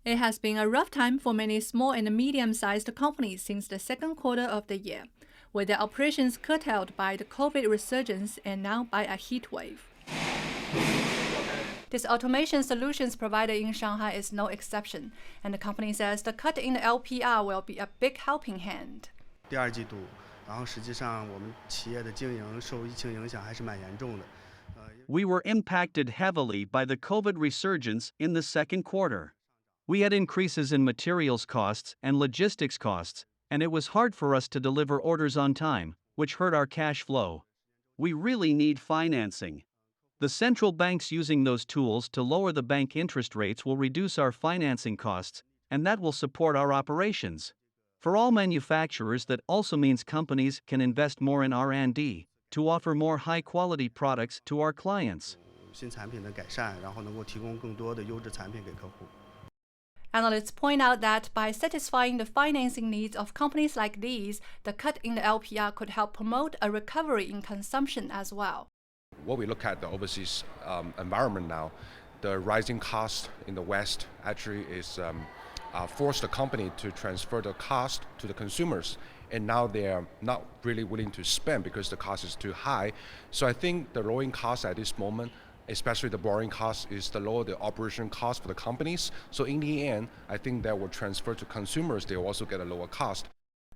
It has been a rough time for many small and medium-sized companies since the second quarter of the year, with their operations curtailed by the COVID resurgence and now by a heat wave. This automation solutions provider in Shanghai is no exception, and the company says the cut in the LPR will be a big helping hand. 第二季度，然后实际上我们企业的经营受疫情影响还是蛮严重的。We were impacted heavily by the COVID resurgence in the second quarter. We had increases in materials costs and logistics costs, and it was hard for us to deliver orders on time, which hurt our cash flow. We really need financing. The central banks using those tools to lower the bank interest rates will reduce our financing costs, and that will support our operations. For all manufacturers, that also means companies can invest more in R&D to offer more high-quality products to our clients. 新产品的改善，然后能够提供更多的优质产品给客户。 Analysts point out that by satisfying the financing needs of companies like these, the cut in the LPR could help promote a recovery in consumption as well. What we look at the overseas environment now, the rising cost in the West actually is forced the company to transfer the cost to the consumers. And now they are not really willing to spend because the cost is too high. So I think the lowering cost at this moment, especially the borrowing cost, is the lower the operation cost for the companies. So in the end, I think that will transfer to consumers. They will also get a lower cost.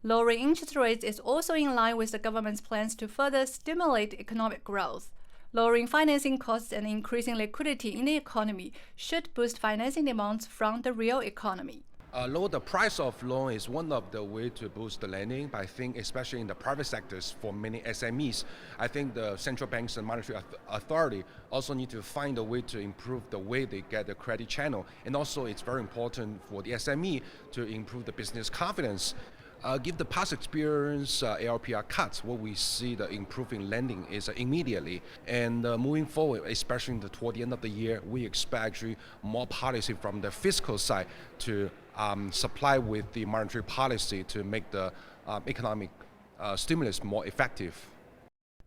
Lowering interest rates is also in line with the government's plans to further stimulate economic growth. Lowering financing costs and increasing liquidity in the economy should boost financing demands from the real economy. Lower the price of loan is one of the way to boost the lending, but I think especially in the private sectors for many SMEs, I think the central banks and monetary authority also need to find a way to improve the way they get the credit channel. And also it's very important for the SME to improve the business confidence. Give the past experience ALPR cuts, what we see the improving lending is immediately. And moving forward, especially toward the end of the year, we expect actually more policy from the fiscal side to supply with the monetary policy to make the economic stimulus more effective.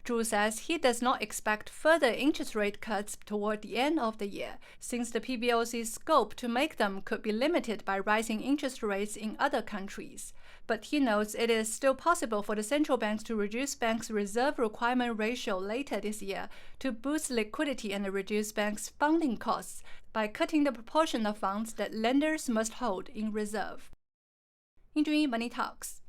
Zhu says he does not expect further interest rate cuts toward the end of the year, since the PBOC's scope to make them could be limited by rising interest rates in other countries. But he notes it is still possible for the central banks to reduce banks' reserve requirement ratio later this year to boost liquidity and reduce banks' funding costs by cutting the proportion of funds that lenders must hold in reserve. In Money Talks.